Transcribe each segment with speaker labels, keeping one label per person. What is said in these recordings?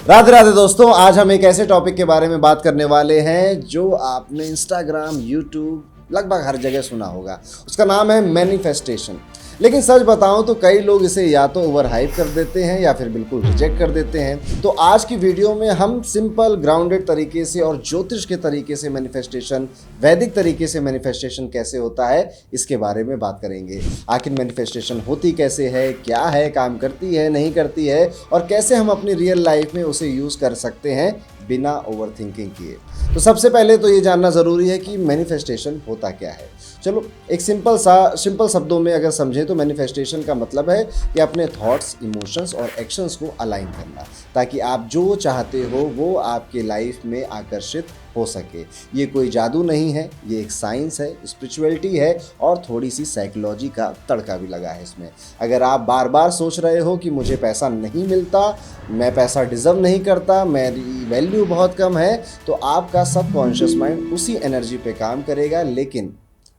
Speaker 1: राधे राधे दोस्तों, आज हम एक ऐसे टॉपिक के बारे में बात करने वाले हैं जो आपने इंस्टाग्राम, यूट्यूब लगभग हर जगह सुना होगा। उसका नाम है मैनिफेस्टेशन। लेकिन सच बताऊं तो कई लोग इसे या तो ओवर हाइप कर देते हैं या फिर बिल्कुल रिजेक्ट कर देते हैं। तो आज की वीडियो में हम सिंपल ग्राउंडेड तरीके से और ज्योतिष के तरीके से मैनिफेस्टेशन, वैदिक तरीके से मैनिफेस्टेशन कैसे होता है इसके बारे में बात करेंगे। आखिर मैनिफेस्टेशन होती कैसे है, क्या है, काम करती है, नहीं करती है, और कैसे हम अपनी रियल लाइफ में उसे यूज़ कर सकते हैं बिना ओवर थिंकिंग किए। तो सबसे पहले तो ये जानना ज़रूरी है कि मैनिफेस्टेशन होता क्या है। चलो एक सिंपल शब्दों में अगर समझें तो मैनिफेस्टेशन का मतलब है कि अपने थॉट्स, इमोशंस और एक्शंस को अलाइन करना, ताकि आप जो चाहते हो वो आपके लाइफ में आकर्षित हो सके। ये कोई जादू नहीं है, ये एक साइंस है, स्पिरिचुअलिटी है और थोड़ी सी साइकोलॉजी का तड़का भी लगा है इसमें। अगर आप बार बार सोच रहे हो कि मुझे पैसा नहीं मिलता, मैं पैसा डिज़र्व नहीं करता, मेरी वैल्यू बहुत कम है, तो आपका सबकॉन्शियस माइंड उसी एनर्जी पे काम करेगा। लेकिन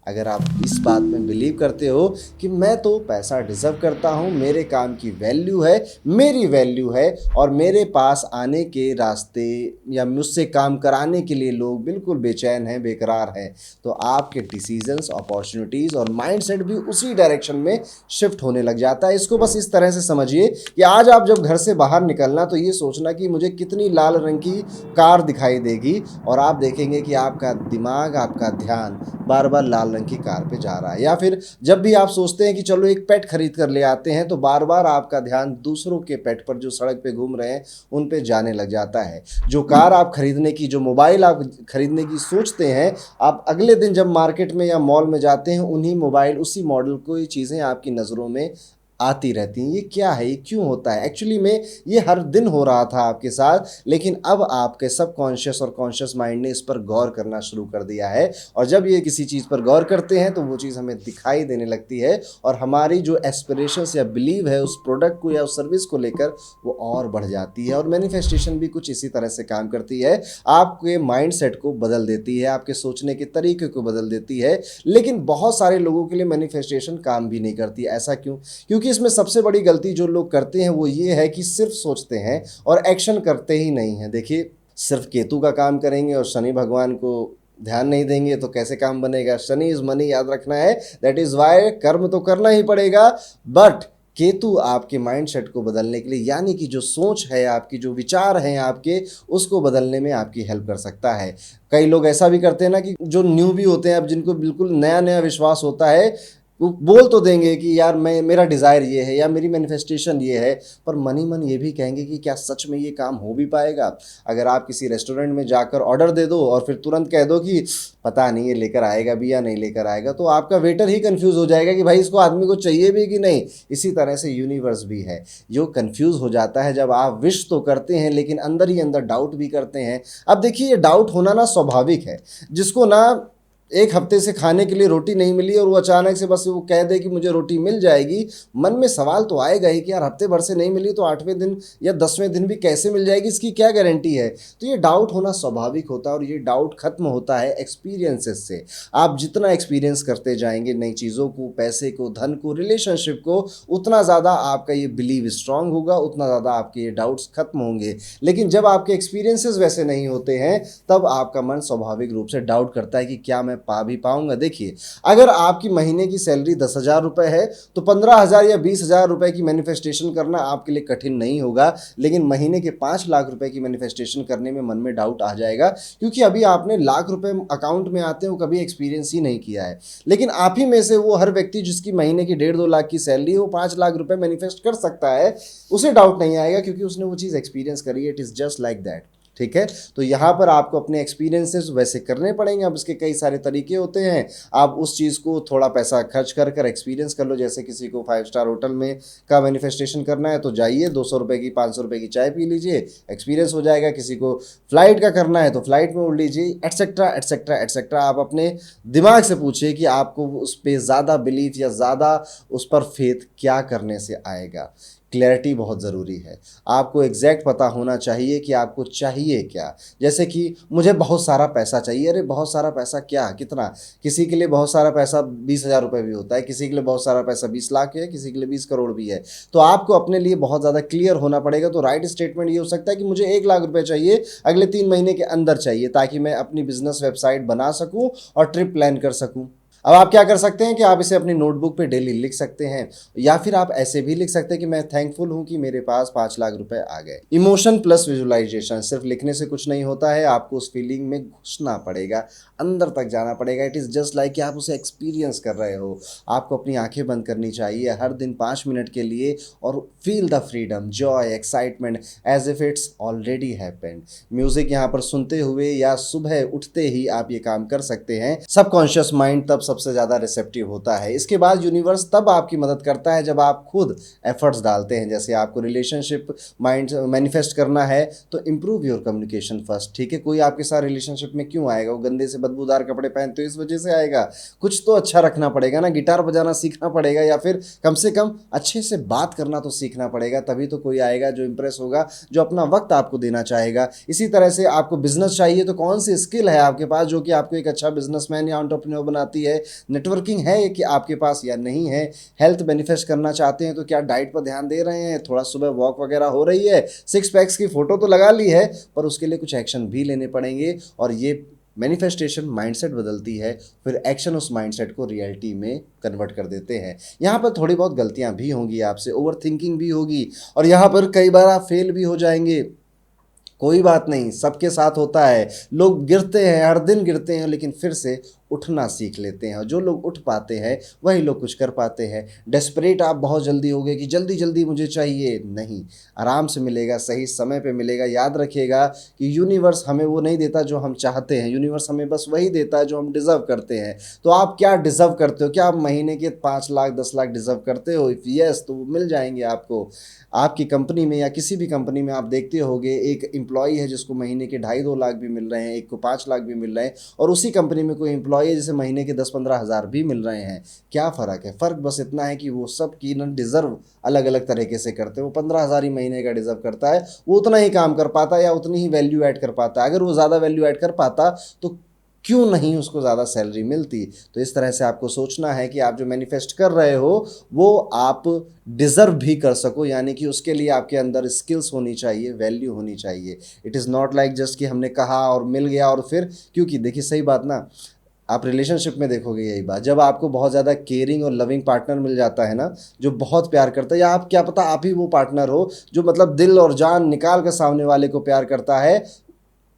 Speaker 1: अगर आप इस बात में बिलीव करते हो कि मैं तो पैसा डिज़र्व करता हूँ, मेरे काम की वैल्यू है, मेरी वैल्यू है और मेरे पास आने के रास्ते या मुझसे काम कराने के लिए लोग बिल्कुल बेचैन हैं, बेकरार हैं, तो आपके डिसीजंस, अपॉर्चुनिटीज़ और माइंडसेट भी उसी डायरेक्शन में शिफ्ट होने लग जाता है। इसको बस इस तरह से समझिए कि आज आप जब घर से बाहर निकलना तो ये सोचना कि मुझे कितनी लाल रंग की कार दिखाई देगी, और आप देखेंगे कि आपका दिमाग, आपका ध्यान बार बार लाल रंग की कार पे जा रहा है। या फिर जब भी आप सोचते हैं कि चलो एक पेट खरीद कर ले आते हैं, तो बार बार आपका ध्यान दूसरों के पेट पर जो सड़क पे घूम रहे हैं उन पे जाने लग जाता है। जो कार आप खरीदने की, जो मोबाइल आप खरीदने की सोचते हैं, आप अगले दिन जब मार्केट में या मॉल में जाते हैं, उन्हीं मोबाइल, उसी मॉडल को ये चीज़ें आपकी नज़रों में आती रहती हैं। ये क्या है, ये क्यों होता है? एक्चुअली में ये हर दिन हो रहा था आपके साथ, लेकिन अब आपके सबकॉन्शियस और कॉन्शियस माइंड ने इस पर गौर करना शुरू कर दिया है। और जब ये किसी चीज़ पर गौर करते हैं तो वो चीज़ हमें दिखाई देने लगती है, और हमारी जो एस्पिरेशंस या बिलीव है उस प्रोडक्ट को या उस सर्विस को लेकर वो और बढ़ जाती है। और मैनिफेस्टेशन भी कुछ इसी तरह से काम करती है, आपके माइंड सेट को बदल देती है, आपके सोचने के तरीके को बदल देती है। लेकिन बहुत सारे लोगों के लिए मैनिफेस्टेशन काम भी नहीं करती। ऐसा क्यों? क्योंकि इसमें सबसे बड़ी गलती जो लोग करते हैं वो ये है कि सिर्फ सोचते हैं और एक्शन करते ही नहीं हैं। देखिए, सिर्फ केतु का काम करेंगे और शनि भगवान को ध्यान नहीं देंगे तो कैसे काम बनेगा? शनि इज मनी, याद रखना है। दैट इज वाई कर्म तो करना ही पड़ेगा, बट केतु आपके माइंडसेट को बदलने के लिए, यानी कि जो सोच है आपकी, जो विचार हैं आपके, उसको बदलने में आपकी हेल्प कर सकता है। कई लोग ऐसा भी करते हैं ना कि जो न्यू भी होते हैं, अब जिनको बिल्कुल नया नया विश्वास होता है, वो बोल तो देंगे कि यार मेरा डिज़ायर ये है या मेरी मैनिफेस्टेशन ये है, पर मन ही मन ये भी कहेंगे कि क्या सच में ये काम हो भी पाएगा? अगर आप किसी रेस्टोरेंट में जाकर ऑर्डर दे दो और फिर तुरंत कह दो कि पता नहीं ये लेकर आएगा भी या नहीं लेकर आएगा, तो आपका वेटर ही कंफ्यूज हो जाएगा कि भाई इसको आदमी को चाहिए भी कि नहीं। इसी तरह से यूनिवर्स भी है, जो कंफ्यूज हो जाता है जब आप विश तो करते हैं लेकिन अंदर ही अंदर डाउट भी करते हैं। अब देखिए, ये डाउट होना ना स्वाभाविक है। जिसको ना एक हफ्ते से खाने के लिए रोटी नहीं मिली और वो अचानक से बस वो कह दे कि मुझे रोटी मिल जाएगी, मन में सवाल तो आएगा ही कि यार हफ्ते भर से नहीं मिली तो 8वें दिन या 10वें दिन भी कैसे मिल जाएगी, इसकी क्या गारंटी है? तो ये डाउट होना स्वाभाविक होता है, और ये डाउट खत्म होता है एक्सपीरियंसेस से। आप जितना एक्सपीरियंस करते जाएंगे नई चीज़ों को, पैसे को, धन को, रिलेशनशिप को, उतना ज़्यादा आपका ये बिलीव स्ट्रांग होगा, उतना ज़्यादा आपके ये डाउट्स खत्म होंगे। लेकिन जब आपके एक्सपीरियंसेस वैसे नहीं होते हैं, तब आपका मन स्वाभाविक रूप से डाउट करता है कि क्या मैं पा भी पाऊंगा। देखिए, अगर आपकी महीने की सैलरी 10,000 रुपए है तो 15,000 या 20,000 रुपए की मैनिफेस्टेशन करना आपके लिए कठिन नहीं होगा। लेकिन महीने के 5 लाख रुपए की मैनिफेस्टेशन करने में मन में डाउट आ जाएगा, क्योंकि अभी आपने लाख रुपए अकाउंट में आते हैं वो कभी एक्सपीरियंस ही नहीं किया है। लेकिन आप ही में से वो हर व्यक्ति जिसकी महीने की 1.5-2 लाख की सैलरी है, वो 5 लाख रुपए मैनिफेस्ट कर सकता है। उसे डाउट नहीं आएगा क्योंकि उसने वो चीज़ एक्सपीरियंस करी है। It is just like that. ठीक है, तो यहाँ पर आपको अपने एक्सपीरियंसेस वैसे करने पड़ेंगे। अब इसके कई सारे तरीके होते हैं। आप उस चीज़ को थोड़ा पैसा खर्च कर कर एक्सपीरियंस कर लो। जैसे किसी को 5 स्टार होटल में का मैनिफेस्टेशन करना है तो जाइए, 200 रुपये की, 500 रुपये की चाय पी लीजिए, एक्सपीरियंस हो जाएगा। किसी को फ्लाइट का करना है तो फ्लाइट में उड़ लीजिए, एट्सेट्रा एट्सेट्रा एट्सेट्रा। आप अपने दिमाग से पूछिए कि आपको उस पर ज़्यादा बिलीफ या ज़्यादा उस पर फेथ क्या करने से आएगा। क्लैरिटी बहुत ज़रूरी है। आपको एग्जैक्ट पता होना चाहिए कि आपको चाहिए क्या। जैसे कि मुझे बहुत सारा पैसा चाहिए, अरे बहुत सारा पैसा क्या, कितना? किसी के लिए बहुत सारा पैसा 20,000 रुपये भी होता है, किसी के लिए बहुत सारा पैसा 20 लाख है, किसी के लिए 20 करोड़ भी है। तो आपको अपने लिए बहुत ज़्यादा क्लियर होना पड़ेगा। तो राइट स्टेटमेंट ये हो सकता है कि मुझे 1 लाख रुपये चाहिए, अगले 3 महीने के अंदर चाहिए, ताकि मैं अपनी बिजनेस वेबसाइट बना सकूँ और ट्रिप प्लान कर सकूँ। अब आप क्या कर सकते हैं कि आप इसे अपनी नोटबुक पे डेली लिख सकते हैं, या फिर आप ऐसे भी लिख सकते हैं कि मैं थैंकफुल हूं कि मेरे पास 5 लाख रुपए आ गए। इमोशन प्लस विजुअलाइजेशन, सिर्फ लिखने से कुछ नहीं होता है, आपको उस फीलिंग में घुसना पड़ेगा, अंदर तक जाना पड़ेगा। इट इज़ जस्ट लाइक कि आप उसे एक्सपीरियंस कर रहे हो। आपको अपनी आंखें बंद करनी चाहिए हर दिन 5 मिनट के लिए और feel the freedom, joy, excitement as if it's already happened. Music यहाँ पर सुनते हुए या सुबह उठते ही आप ये काम कर सकते हैं। सबकॉन्शियस माइंड तब सबसे ज़्यादा रिसेप्टिव होता है। इसके बाद यूनिवर्स तब आपकी मदद करता है जब आप खुद एफर्ट्स डालते हैं। जैसे आपको रिलेशनशिप माइंड मैनिफेस्ट करना है तो इम्प्रूव योर कम्युनिकेशन फर्स्ट। ठीक है, कोई आपके साथ रिलेशनशिप में क्यों आएगा? वो गंदे से बदबूदार कपड़े पहनते हो इस वजह से आएगा। कुछ तो अच्छा रखना पड़ेगा ना, गिटार बजाना सीखना पड़ेगा, या फिर कम से कम अच्छे से बात करना तो सीखना पड़ेगा। तभी तो कोई आएगा जो इंप्रेस होगा, जो अपना वक्त आपको देना चाहेगा। इसी तरह से आपको बिजनेस चाहिए तो कौन सी स्किल है आपके पास जो कि आपको एक अच्छा बिजनेसमैन या एंटरप्रेन्योर बनाती है? नेटवर्किंग है कि आपके पास या नहीं है? हेल्थ मैनिफेस्ट करना चाहते हैं तो क्या डाइट पर ध्यान दे रहे हैं? थोड़ा सुबह वॉक वगैरह हो रही है? 6 पैक्स की फोटो तो लगा ली है, पर उसके लिए कुछ एक्शन भी लेने पड़ेंगे। और ये मैनिफेस्टेशन माइंडसेट बदलती है, फिर एक्शन उस माइंडसेट को रियलिटी में कन्वर्ट कर देते हैं। यहाँ पर थोड़ी बहुत गलतियाँ भी होंगी आपसे, ओवर थिंकिंग भी होगी, और यहाँ पर कई बार आप फेल भी हो जाएंगे। कोई बात नहीं, सबके साथ होता है। लोग गिरते हैं, हर दिन गिरते हैं, लेकिन फिर से उठना सीख लेते हैं। जो लोग उठ पाते हैं वही लोग कुछ कर पाते हैं। डेस्परेट आप बहुत जल्दी हो गए कि जल्दी जल्दी मुझे चाहिए, नहीं, आराम से मिलेगा, सही समय पे मिलेगा। याद रखिएगा कि यूनिवर्स हमें वो नहीं देता जो हम चाहते हैं, यूनिवर्स हमें बस वही देता है जो हम डिज़र्व करते हैं। तो आप क्या डिज़र्व करते हो? क्या आप महीने के 5 लाख 10 लाख डिज़र्व करते हो? इफ़ यस, तो वो मिल जाएंगे आपको। आपकी कंपनी में या किसी भी कंपनी में आप देखते होंगे एक एम्प्लॉई है जिसको महीने के 2.5-2 लाख भी मिल रहे हैं, एक को 5 लाख भी मिल रहे हैं, और उसी कंपनी में कोई एम्प्लॉई है जिसे महीने के 10-15 हज़ार भी मिल रहे हैं। क्या फ़र्क है? फ़र्क बस इतना है कि वो सब की ना डिज़र्व अलग अलग तरीके से करते हैं। वो 15,000 ही महीने का डिज़र्व करता है, वो उतना ही काम कर पाता है या उतनी ही वैल्यू ऐड कर पाता है। अगर वो ज़्यादा वैल्यू ऐड कर पाता तो क्यों नहीं उसको ज़्यादा सैलरी मिलती? तो इस तरह से आपको सोचना है कि आप जो मैनिफेस्ट कर रहे हो वो आप डिज़र्व भी कर सको, यानी कि उसके लिए आपके अंदर स्किल्स होनी चाहिए, वैल्यू होनी चाहिए। It is not like just कि हमने कहा और मिल गया और फिर, क्योंकि देखिए सही बात ना, आप रिलेशनशिप में देखोगे यही बात, जब आपको बहुत ज़्यादा केयरिंग और लविंग पार्टनर मिल जाता है ना, जो बहुत प्यार करता है, या आप क्या पता आप ही वो पार्टनर हो जो मतलब दिल और जान निकाल कर सामने वाले को प्यार करता है,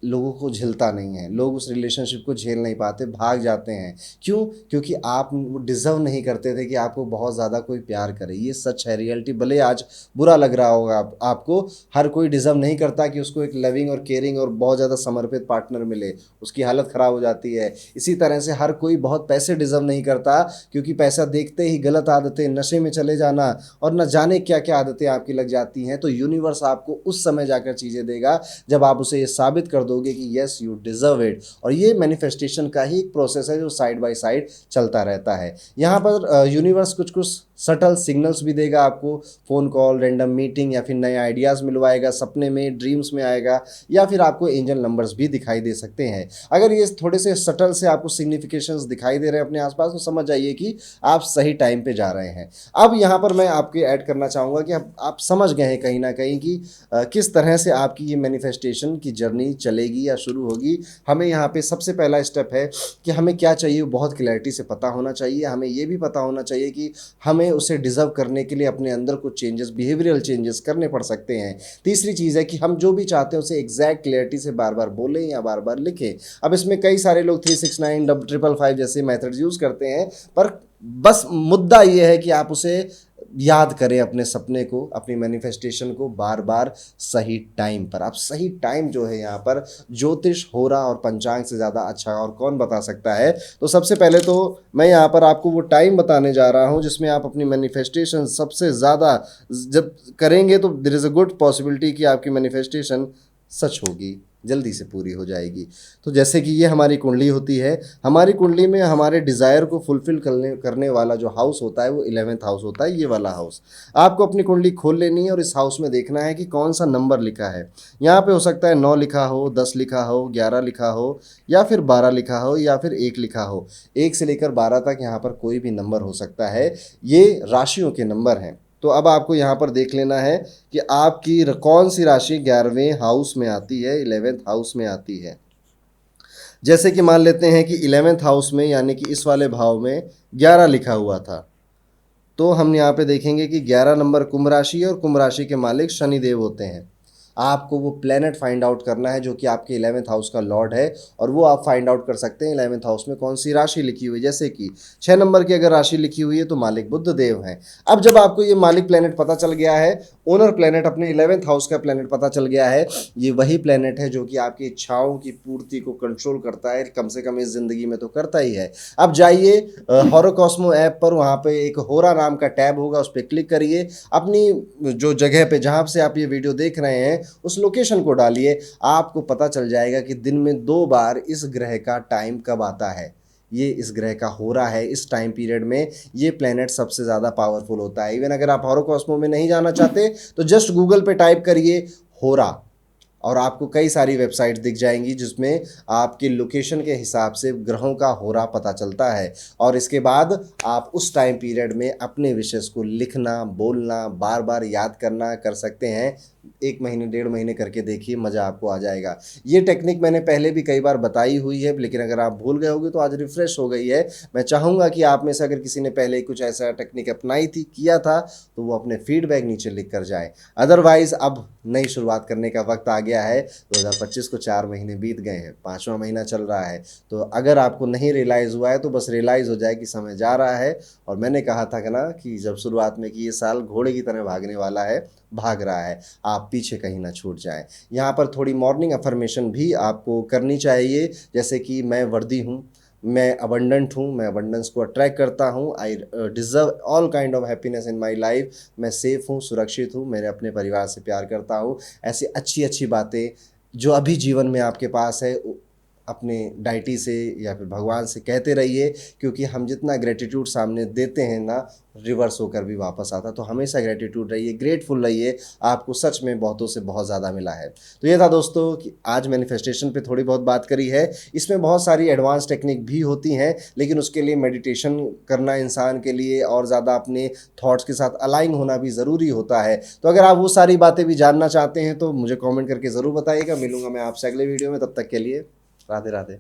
Speaker 1: लोगों को झेलता नहीं है। लोग उस रिलेशनशिप को झेल नहीं पाते, भाग जाते हैं। क्यों? क्योंकि आप डिज़र्व नहीं करते थे कि आपको बहुत ज़्यादा कोई प्यार करे। ये सच है, रियलिटी। भले आज बुरा लग रहा होगा आपको, हर कोई डिज़र्व नहीं करता कि उसको एक लविंग और केयरिंग और बहुत ज़्यादा समर्पित पार्टनर मिले, उसकी हालत ख़राब हो जाती है। इसी तरह से हर कोई बहुत पैसे डिज़र्व नहीं करता, क्योंकि पैसा देखते ही गलत आदतें, नशे में चले जाना और न जाने क्या क्या आदतें आपकी लग जाती हैं। तो यूनिवर्स आपको उस समय जाकर चीज़ें देगा जब आप उसे ये साबित कर दोगे कि यस यू डिजर्व इट। और ये मैनिफेस्टेशन का ही एक प्रोसेस है जो साइड बाय साइड चलता रहता है। यहाँ पर यूनिवर्स कुछ कुछ सटल सिग्नल्स भी देगा आपको, फ़ोन कॉल, रैंडम मीटिंग, या फिर नए आइडियाज़ मिलवाएगा, सपने में, ड्रीम्स में आएगा, या फिर आपको एंजल नंबर्स भी दिखाई दे सकते हैं। अगर ये थोड़े से सटल से आपको सिग्निफिकेशंस दिखाई दे रहे हैं अपने आसपास, तो समझ जाइए कि आप सही टाइम पे जा रहे हैं। अब यहाँ पर मैं आपके ऐड करना चाहूँगा कि आप समझ गए हैं कहीं ना कहीं कि किस तरह से आपकी ये मैनिफेस्टेशन की जर्नी चलेगी या शुरू होगी। हमें यहाँ पे सबसे पहला स्टेप है कि हमें क्या चाहिए वो बहुत क्लैरिटी से पता होना चाहिए। हमें ये भी पता होना चाहिए कि हमें उसे डिज़र्व करने के लिए अपने अंदर कुछ चेंजेस, बिहेवियरल चेंजेस करने पड़ सकते हैं। तीसरी चीज़ है कि हम जो भी चाहते हैं उसे एग्जैक्ट क्लैरिटी से बार बार बोलें या बार बार लिखें। अब इसमें कई सारे लोग 369 555 जैसे मेथड्स यूज़ करते हैं, पर बस मुद्दा ये है कि आप उसे याद करें, अपने सपने को, अपनी मैनिफेस्टेशन को बार बार सही टाइम पर। आप सही टाइम जो है यहाँ पर ज्योतिष, होरा और पंचांग से ज़्यादा अच्छा और कौन बता सकता है। तो सबसे पहले तो मैं यहाँ पर आपको वो टाइम बताने जा रहा हूँ जिसमें आप अपनी मैनिफेस्टेशन सबसे ज़्यादा जब करेंगे तो there is a good possibility कि आपकी मैनिफेस्टेशन सच होगी। जल्दी से पूरी हो जाएगी। तो जैसे कि ये हमारी कुंडली होती है, हमारी कुंडली में हमारे डिज़ायर को फुलफ़िल करने वाला जो हाउस होता है वो 11th हाउस होता है, ये वाला हाउस। आपको अपनी कुंडली खोल लेनी है और इस हाउस में देखना है कि कौन-सा नंबर लिखा है। यहाँ पे हो सकता है 9 लिखा हो, 10 लिखा हो, 11 लिखा हो या फिर 12 लिखा हो या फिर 1 लिखा हो। 1 से लेकर 12 तक यहाँ पर कोई भी नंबर हो सकता है, ये राशियों के नंबर हैं। तो अब आपको यहाँ पर देख लेना है कि आपकी कौन सी राशि 11वें हाउस में आती है, 11th हाउस में आती है। जैसे कि मान लेते हैं कि 11th हाउस में यानी कि इस वाले भाव में 11 लिखा हुआ था, तो हम यहाँ पे देखेंगे कि 11 नंबर कुंभ राशि है और कुंभ राशि के मालिक शनिदेव होते हैं। आपको वो प्लेनेट फाइंड आउट करना है जो कि आपके 11th हाउस का लॉर्ड है, और वो आप फाइंड आउट कर सकते हैं 11th हाउस में कौन सी राशि लिखी हुई है। जैसे कि 6 नंबर की अगर राशि लिखी हुई है तो मालिक बुध देव हैं। अब जब आपको ये मालिक प्लेनेट पता चल गया है, ओनर प्लेनेट अपने 11th हाउस का प्लेनेट पता चल गया है, ये वही प्लेनेट है जो कि आपकी इच्छाओं की पूर्ति को कंट्रोल करता है, कम से कम इस ज़िंदगी में तो करता ही है। अब जाइए हॉरोकॉस्मो ऐप पर, वहाँ पे एक होरा नाम का टैब होगा, उस पर क्लिक करिए। अपनी जो जगह पे जहाँ से आप ये वीडियो देख रहे हैं उस लोकेशन को डालिए, आपको पता चल जाएगा कि दिन में 2 बार इस ग्रह का टाइम कब आता है। ये इस ग्रह का हो रहा है, इस टाइम पीरियड में ये प्लेनेट सबसे ज़्यादा पावरफुल होता है। इवन अगर आप हॉरोकॉस्मो में नहीं जाना चाहते तो जस्ट गूगल पे टाइप करिए होरा, और आपको कई सारी वेबसाइट दिख जाएंगी जिसमें आपकी लोकेशन के हिसाब से ग्रहों का होरा पता चलता है। और इसके बाद आप उस टाइम पीरियड में अपने विशेष को लिखना, बोलना, बार बार याद करना कर सकते हैं। 1 महीने 1.5 महीने करके देखिए, मज़ा आपको आ जाएगा। ये टेक्निक मैंने पहले भी कई बार बताई हुई है, लेकिन अगर आप भूल गए होंगे तो आज रिफ़्रेश हो गई है। मैं चाहूँगा कि आप में से अगर किसी ने पहले कुछ ऐसा टेक्निक अपनाई थी, किया था, तो वो अपने फीडबैक नीचे लिख कर जाए। अदरवाइज़ अब नई शुरुआत करने का वक्त आ गया है। 2025 को 4 महीने बीत गए हैं, 5वां महीना चल रहा है। तो अगर आपको नहीं रियलाइज़ हुआ है तो बस रियलाइज़ हो जाए कि समय जा रहा है। और मैंने कहा था कि ना कि जब शुरुआत में कि ये साल घोड़े की तरह भागने वाला है, भाग रहा है, आप पीछे कहीं ना छूट जाएं। यहाँ पर थोड़ी मॉर्निंग अफर्मेशन भी आपको करनी चाहिए, जैसे कि मैं वर्दी हूँ, मैं अबंडेंट हूँ, मैं अबंडेंस को अट्रैक्ट करता हूँ, I deserve all kind of happiness in my life, मैं सेफ़ हूँ, सुरक्षित हूँ, मेरे अपने परिवार से प्यार करता हूँ। ऐसी अच्छी अच्छी बातें जो अभी जीवन में आपके पास है अपने डाइटी से या फिर भगवान से कहते रहिए, क्योंकि हम जितना ग्रेटिट्यूड सामने देते हैं ना, रिवर्स होकर भी वापस आता। तो हमेशा ग्रेटिट्यूड रहिए, ग्रेटफुल रहिए, आपको सच में बहुतों से बहुत ज़्यादा मिला है। तो ये था दोस्तों कि आज मैनिफेस्टेशन पे थोड़ी बहुत बात करी है। इसमें बहुत सारी एडवांस टेक्निक भी होती हैं, लेकिन उसके लिए मेडिटेशन करना इंसान के लिए और ज़्यादा अपने थॉट्स के साथ अलाइन होना भी ज़रूरी होता है। तो अगर आप वो सारी बातें भी जानना चाहते हैं तो मुझे कमेंट करके ज़रूर बताइएगा। मिलूंगा मैं आपसे अगले वीडियो में, तब तक के लिए राधे राधे।